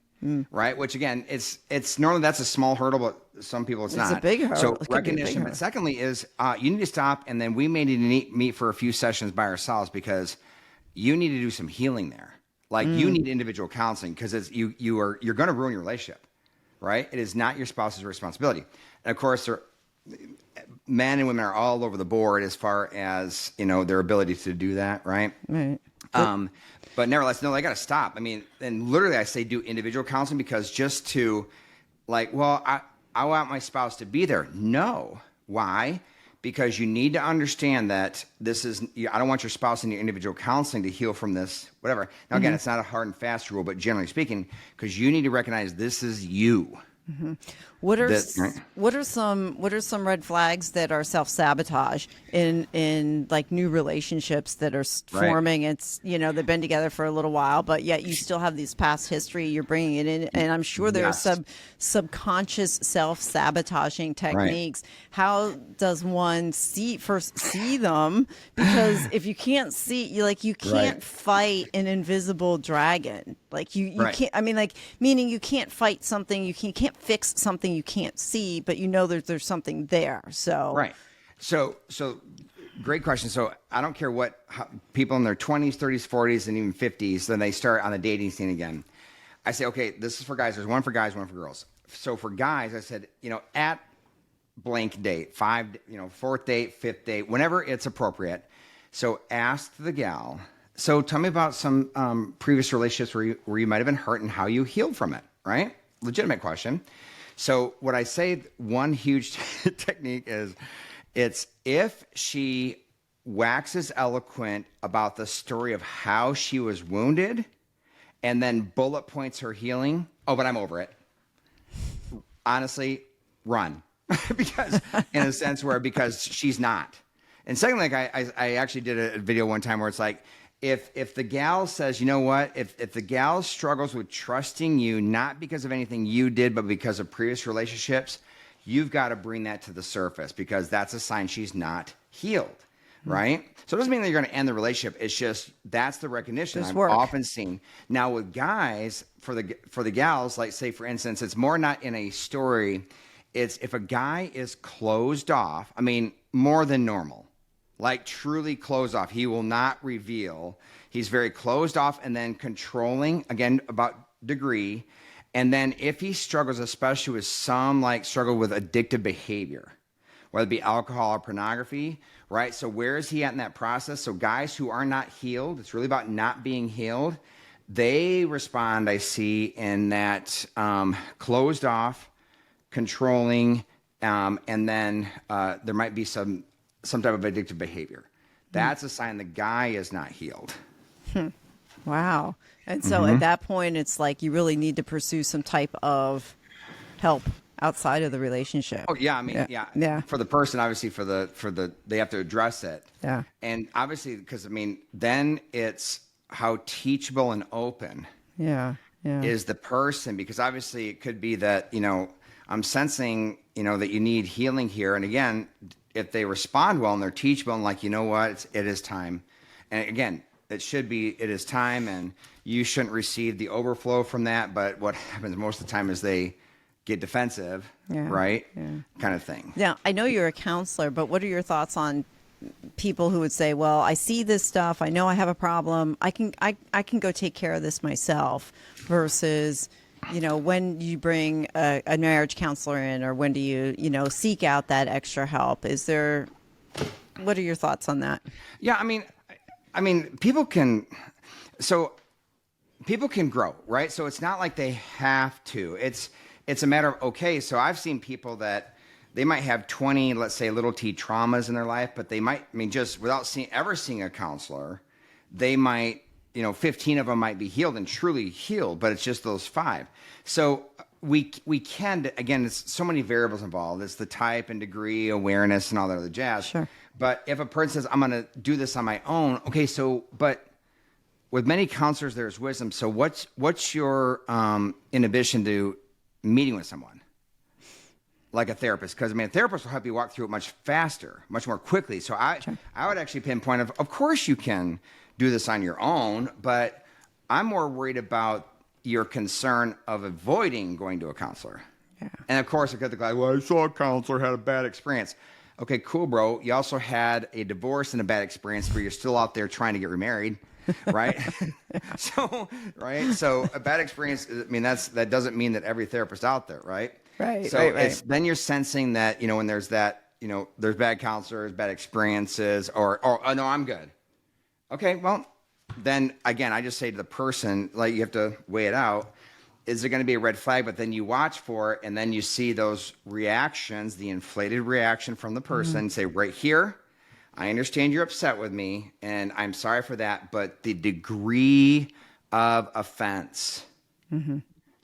right? Which again, it's normally that's a small hurdle, but some people it's not. It's a big hurdle. So recognition. But secondly is you need to stop, and then we may need to meet for a few sessions by ourselves because you need to do some healing there. Like you need individual counseling because you're going to ruin your relationship, right? It is not your spouse's responsibility. And of course, men and women are all over the board as far as, their ability to do that, right? Right. But nevertheless, no, I got to stop. I mean, and literally I say do individual counseling because just to I want my spouse to be there. No. Why? Because you need to understand that I don't want your spouse in your individual counseling to heal from this, whatever. Now, again, it's not a hard and fast rule, but generally speaking, because you need to recognize this is you. What are some red flags that are self-sabotage in like new relationships that are forming? It's they've been together for a little while, but yet you still have this past history. You're bringing it in, and I'm sure there are subconscious self-sabotaging techniques. How does one first see them? Because if you can't see, you can't fight an invisible dragon. Like you can't. I mean, meaning you can't fight something. You can't fix something you can't see, but there's something there. So right. So great question. So I don't care how people in their 20s, 30s, 40s, and even 50s, then they start on the dating scene again. I say, okay, this is for guys. There's one for guys, one for girls. So for guys, I said, at blank date, fourth date, fifth date, whenever it's appropriate. So ask the gal. So tell me about some previous relationships where you might have been hurt and how you healed from it, right? Legitimate question. So what I say, one huge technique is it's if she waxes eloquent about the story of how she was wounded and then bullet points her healing. Oh, but I'm over it. Honestly, run. Because in a sense because she's not. And secondly, like I actually did a video one time where it's like, if the gal says, you know what, if the gal struggles with trusting you, not because of anything you did, but because of previous relationships, you've got to bring that to the surface, because that's a sign she's not healed, right? So it doesn't mean that you're going to end the relationship. It's just, that's the recognition I'm often seeing. Now with guys, for the gals, like say for instance, it's more not in a story. It's if a guy is closed off, I mean, more than normal, like truly closed off. He will not reveal. He's very closed off and then controlling, again, about degree. And then if he struggles, especially with struggle with addictive behavior, whether it be alcohol or pornography, right? So where is he at in that process? So guys who are not healed, it's really about not being healed. They respond, I see, in that closed off, controlling, and then there might be some type of addictive behavior. That's a sign the guy is not healed. Wow. And so at that point, it's like you really need to pursue some type of help outside of the relationship. Oh yeah, I mean, yeah. For the person, obviously, for the they have to address it. Yeah. And obviously, because I mean, then it's how teachable and open. Yeah. Is the person, because obviously it could be that I'm sensing that you need healing here, and again, if they respond well and they're teachable and like, you know what, it is time, and again, it is time, and you shouldn't receive the overflow from that. But what happens most of the time is they get defensive, right? Yeah. Kind of thing. Now, I know you're a counselor, but what are your thoughts on people who would say, well, I see this stuff, I know I have a problem, I can go take care of this myself, versus when you bring a marriage counselor in, or when do you seek out that extra help? What are your thoughts on that? Yeah, I mean people can grow, right? So it's not like they have to. It's a matter of, okay, so I've seen people that they might have 20, let's say, little t traumas in their life, but they might, just without ever seeing a counselor, they might, 15 of them might be healed and truly healed, but it's just those 5. So we can, again, it's so many variables involved. It's the type and degree, awareness, and all that other jazz. Sure. But if a person says, I'm going to do this on my own, okay, but with many counselors, there's wisdom. So what's your inhibition to meeting with someone like a therapist? Because a therapist will help you walk through it much faster, much more quickly. So I would actually pinpoint of course you can do this on your own, but I'm more worried about your concern of avoiding going to a counselor. Yeah. And of course, I got the guy, well, I saw a counselor, had a bad experience. Okay, cool, bro. You also had a divorce and a bad experience, but you're still out there trying to get remarried. Right. So a bad experience, that doesn't mean that every therapist out there. Right. Right. So then you're sensing that, when there's that, there's bad counselors, bad experiences, or oh no, I'm good. Okay. Well, then again, I just say to the person, like, you have to weigh it out. Is there going to be a red flag? But then you watch for it, and then you see those reactions, the inflated reaction from the person, say right here, I understand you're upset with me, and I'm sorry for that, but the degree of offense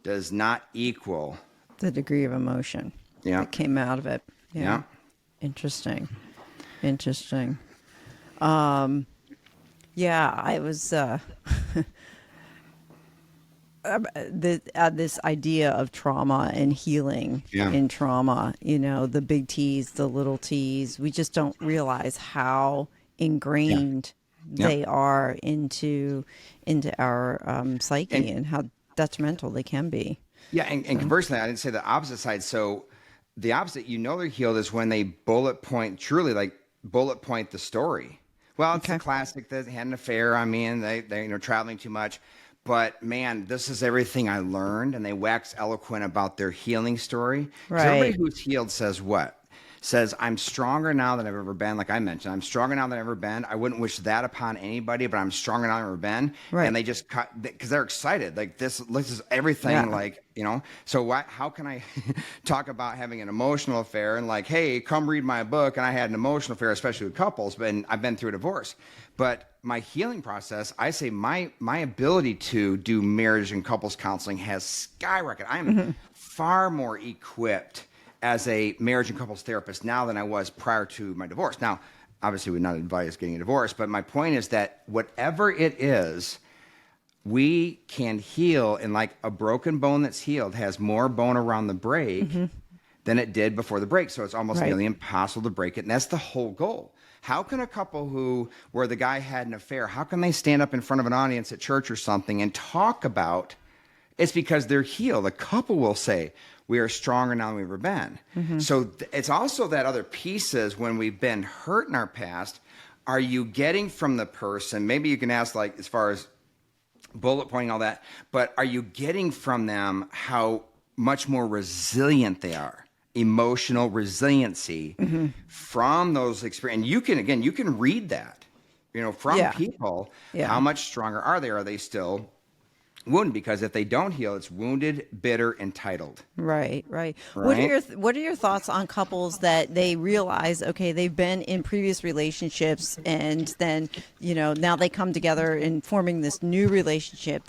does not equal the degree of emotion that came out of it. Yeah. Interesting. I was this idea of trauma and healing in trauma, the big T's, the little T's, we just don't realize how ingrained they are into our psyche, and how detrimental they can be. Yeah, and conversely, I didn't say the opposite side. So the opposite, they're healed, is when they bullet point the story. Well, it's a classic that had an affair. They traveling too much. But man, this is everything I learned, and they wax eloquent about their healing story. Right. Everybody who's healed says what? says, I'm stronger now than I've ever been. Like I mentioned, I'm stronger now than I've ever been. I wouldn't wish that upon anybody, but I'm stronger now than I've ever been. Right. And they just cut, because they're excited. Like this is everything. Yeah. Like, so how can I talk about having an emotional affair and like, hey, come read my book. And I had an emotional affair, especially with couples, but I've been through a divorce. But my healing process, I say my ability to do marriage and couples counseling has skyrocketed. I'm far more equipped as a marriage and couples therapist now than I was prior to my divorce. Now, obviously, we would not advise getting a divorce, but my point is that whatever it is, we can heal, and like a broken bone that's healed has more bone around the break than it did before the break. So it's almost nearly impossible to break it, and that's the whole goal. How can a couple where the guy had an affair, how can they stand up in front of an audience at church or something and talk about it's because they're healed? A couple will say, we are stronger now than we've ever been. So it's also that other pieces when we've been hurt in our past. Are you getting from the person? Maybe you can ask, like, as far as bullet pointing, all that, but are you getting from them how much more resilient they are? Emotional resiliency from those experiences. And you can read that, from people. How much stronger are they? Are they still wounded? Because if they don't heal, it's wounded, bitter, entitled. Right. What are your thoughts on couples that they realize, okay, they've been in previous relationships, and then now they come together in forming this new relationship.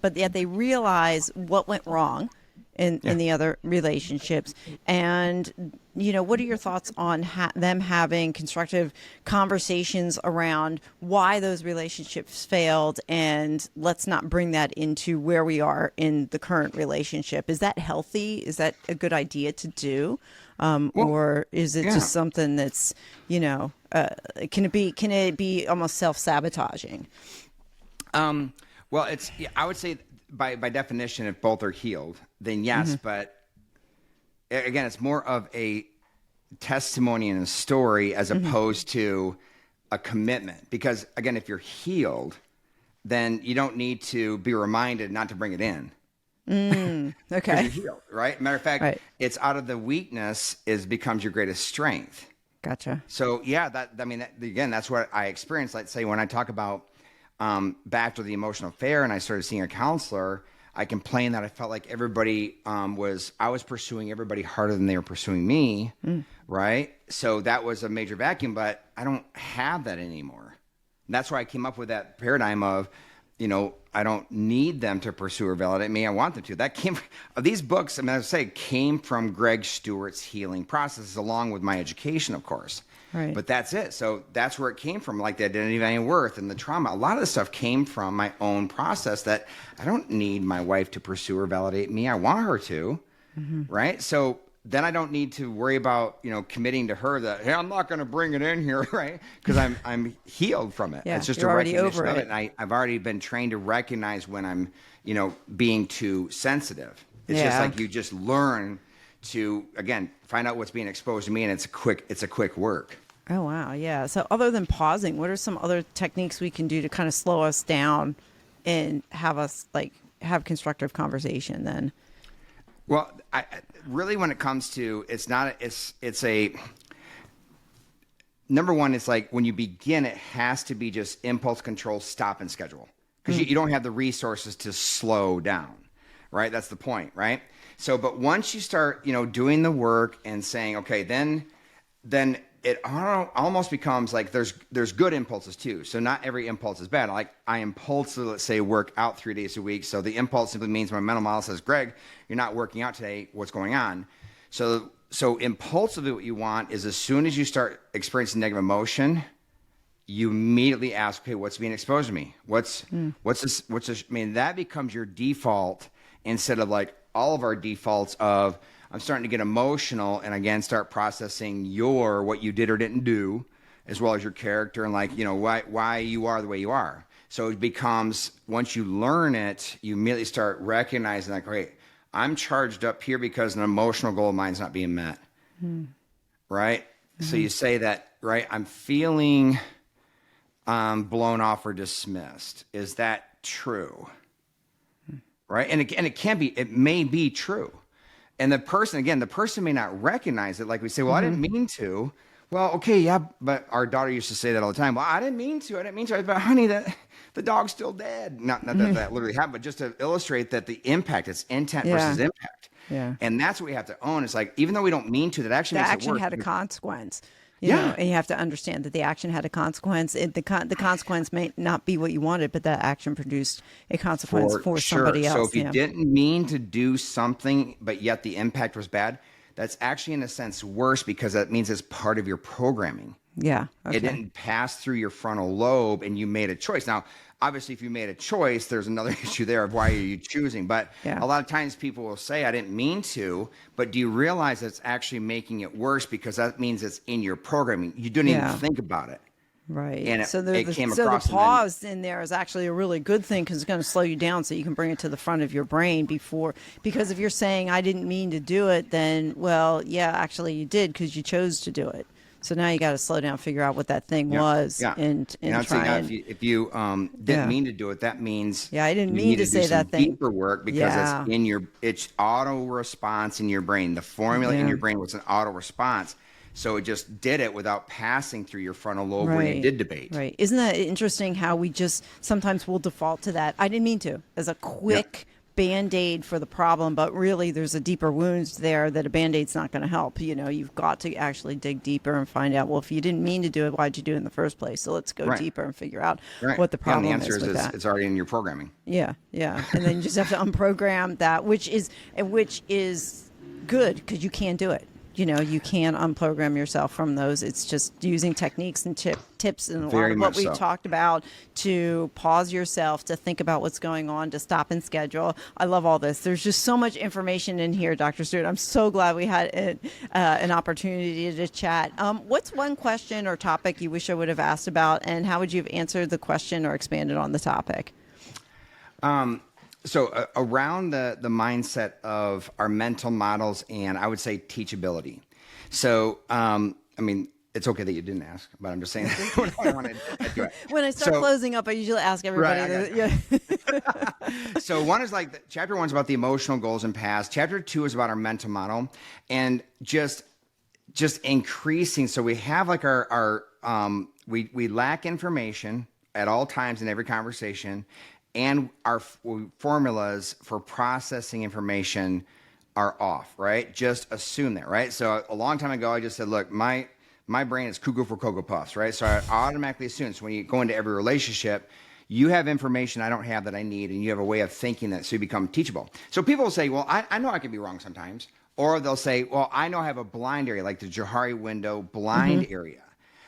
But yet they realize what went wrong in the other relationships. And, what are your thoughts on them having constructive conversations around why those relationships failed, and let's not bring that into where we are in the current relationship? Is that healthy? Is that a good idea to do? Or is it just something that's, can it be almost self-sabotaging? Well, I would say by definition, if both are healed, then yes. But again, it's more of a testimony and a story as opposed to a commitment. Because again, if you're healed, then you don't need to be reminded not to bring it in. Okay. You're healed, right? Matter of fact, it's out of the weakness becomes your greatest strength. Gotcha. So again, that's what I experienced. Let's say when I talk about back to the emotional affair and I started seeing a counselor, I complained that I felt like everybody I was pursuing everybody harder than they were pursuing me, right? So that was a major vacuum, but I don't have that anymore. And that's why I came up with that paradigm of, I don't need them to pursue or validate me. I want them to. That came from these books. I would say came from Greg Stewart's healing processes, along with my education, of course. Right. But that's it. So that's where it came from, like the identity of any worth and the trauma. A lot of this stuff came from my own process that I don't need my wife to pursue or validate me. I want her to, right? So then I don't need to worry about, committing to her that, hey, I'm not going to bring it in here, right? Because I'm healed from it. Yeah, it's just you're a already recognition over of it. it. And I've already been trained to recognize when I'm, being too sensitive. It's just like you just learn to, again, find out what's being exposed to me, and it's a quick work. Oh, wow. Yeah. So other than pausing, what are some other techniques we can do to kind of slow us down and have us have constructive conversation then? Well, I really, when it comes to, number one, it's like when you begin, it has to be just impulse control, stop and schedule, because you don't have the resources to slow down, right? That's the point, right? So, but once you start, doing the work and saying, okay, then it almost becomes like there's good impulses too. So not every impulse is bad. Like I impulsively, let's say, work out 3 days a week. So the impulse simply means my mental model says, Greg, you're not working out today. What's going on? So impulsively, what you want is as soon as you start experiencing negative emotion, you immediately ask, okay, what's being exposed to me? What's this? I mean, that becomes your default instead of like all of our defaults of, I'm starting to get emotional and again start processing what you did or didn't do, as well as your character and why you are the way you are. So it becomes, once you learn it, you immediately start recognizing like, great, I'm charged up here because an emotional goal of mine is not being met. Right? So you say that, right? I'm feeling blown off or dismissed. Is that true? Right? And it may be true. And the person may not recognize it. Like we say, well, I didn't mean to. Well, okay, yeah, but our daughter used to say that all the time. Well, I didn't mean to. I didn't mean to. But honey, the dog's still dead. Not that that literally happened, but just to illustrate that the impact, it's intent versus impact. Yeah. And that's what we have to own. It's like, even though we don't mean to, that actually The makes it action worse. had a consequence. You know, and you have to understand that the action had a consequence. The consequence may not be what you wanted, but that action produced a consequence for somebody else. So if you didn't mean to do something, but yet the impact was bad, that's actually in a sense worse, because that means it's part of your programming. Yeah. Okay. It didn't pass through your frontal lobe and you made a choice. Now, obviously, if you made a choice, there's another issue there of why are you choosing. But a lot of times people will say, I didn't mean to, but do you realize it's actually making it worse, because that means it's in your programming. You didn't even think about it. Right. And it came so across. The pause in there is actually a really good thing, because it's going to slow you down so you can bring it to the front of your brain because if you're saying, I didn't mean to do it, then, well, yeah, actually you did, because you chose to do it. So now you got to slow down, figure out what that thing was, and try and. If you didn't mean to do it, that means I didn't you mean need to say do some that thing. deeper work, because it's auto response in your brain. The formula in your brain was an auto response, so it just did it without passing through your frontal lobe where you did debate. Right? Isn't that interesting? How we just sometimes will default to that? I didn't mean to, as a quick. Band-aid for the problem, but really there's a deeper wound there that a Band-Aid's not going to help. You know, you've got to actually dig deeper and find out, well, if you didn't mean to do it, why'd you do it in the first place? So let's go deeper and figure out what the problem is. And the answer is that. It's already in your programming. Yeah. And then you just have to unprogram that, which is good, because you can do it. You know, you can unprogram yourself from those. It's just using techniques and tips and a lot of what we've talked about to pause yourself, to think about what's going on, to stop and schedule. I love all this. There's just so much information in here, Dr. Stewart. I'm so glad we had an opportunity to chat. What's one question or topic you wish I would have asked about, and how would you have answered the question or expanded on the topic? So around the mindset of our mental models, and I would say teachability. So, I mean, it's okay that you didn't ask, but I'm just saying I wanted to do it. When I start closing up, I usually ask everybody. So one is like, chapter 1 is about the emotional goals and past. Chapter 2 is about our mental model, and just increasing. So we have like we lack information at all times in every conversation. And our formulas for processing information are off, right? Just assume that, right? So a long time ago, I just said, look, my brain is cuckoo for Cocoa Puffs, right? So I automatically assume. So when you go into every relationship, you have information I don't have that I need, and you have a way of thinking that, so you become teachable. So people will say, well, I know I can be wrong sometimes. Or they'll say, well, I know I have a blind area, like the Johari window blind area.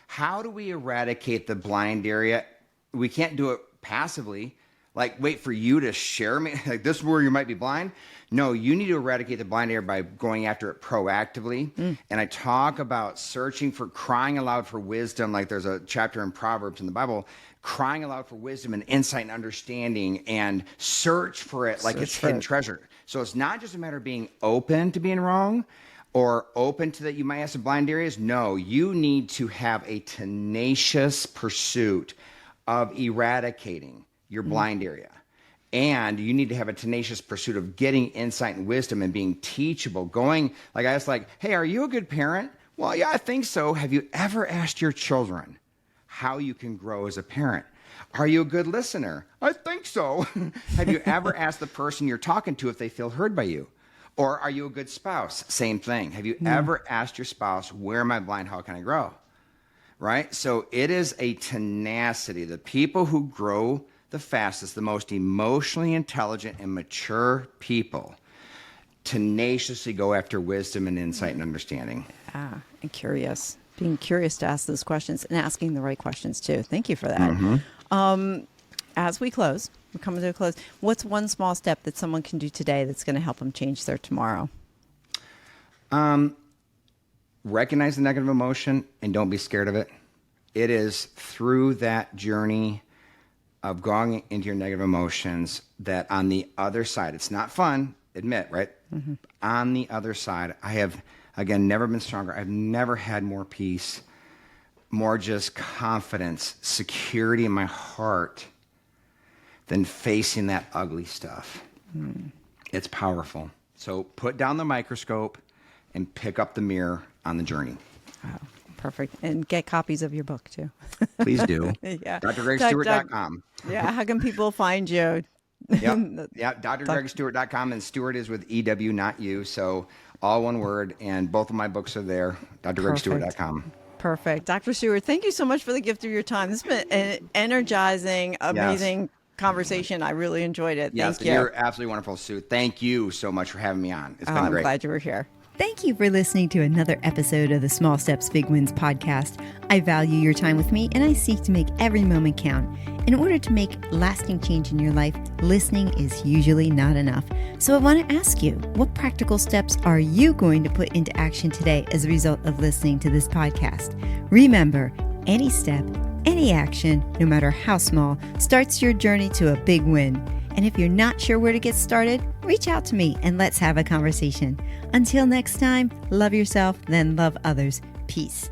How do we eradicate the blind area? We can't do it passively. Like, wait for you to share me, like, this is where you might be blind. No, you need to eradicate the blind area by going after it proactively. And I talk about crying aloud for wisdom. Like, there's a chapter in Proverbs in the Bible, crying aloud for wisdom and insight and understanding, and search for it like it's hidden treasure. So it's not just a matter of being open to being wrong, or open to that you might have some blind areas. No, you need to have a tenacious pursuit of eradicating your blind area. And you need to have a tenacious pursuit of getting insight and wisdom and being teachable. Going, like, I was like, hey, are you a good parent? Well, yeah, I think so. Have you ever asked your children how you can grow as a parent? Are you a good listener? I think so. Have you ever asked the person you're talking to if they feel heard by you? Or are you a good spouse? Same thing. Have you ever asked your spouse, where am I blind? How can I grow? Right? So it is a tenacity. The people who grow the fastest, the most emotionally intelligent and mature people, tenaciously go after wisdom and insight and understanding. And curious. Being curious to ask those questions, and asking the right questions too. Thank you for that. As we're coming to a close, what's one small step that someone can do today that's going to help them change their tomorrow? Recognize the negative emotion and don't be scared of it. It is through that journey of going into your negative emotions that on the other side, it's not fun, admit, right? On the other side, I have, again, never been stronger. I've never had more peace, more just confidence, security in my heart than facing that ugly stuff. It's powerful. So put down the microscope and pick up the mirror on the journey. Oh, perfect. And get copies of your book too. Please do. Yeah. drgregstewart.com. Yeah. How can people find you? Yep. Yeah. drgregstewart.com, and Stewart is with EW, not you. So all one word, and both of my books are there. drgregstewart.com. Perfect. Dr. Stewart, thank you so much for the gift of your time. This has been an energizing, amazing conversation. I really enjoyed it. Yes, Thank you. You're absolutely wonderful, Sue. Thank you so much for having me on. It's been I'm great. glad you were here. Thank you for listening to another episode of the Small Steps, Big Wins podcast. I value your time with me, and I seek to make every moment count. In order to make lasting change in your life, listening is usually not enough. So I want to ask you, what practical steps are you going to put into action today as a result of listening to this podcast? Remember, any step, any action, no matter how small, starts your journey to a big win. And if you're not sure where to get started, reach out to me and let's have a conversation. Until next time, love yourself, then love others. Peace.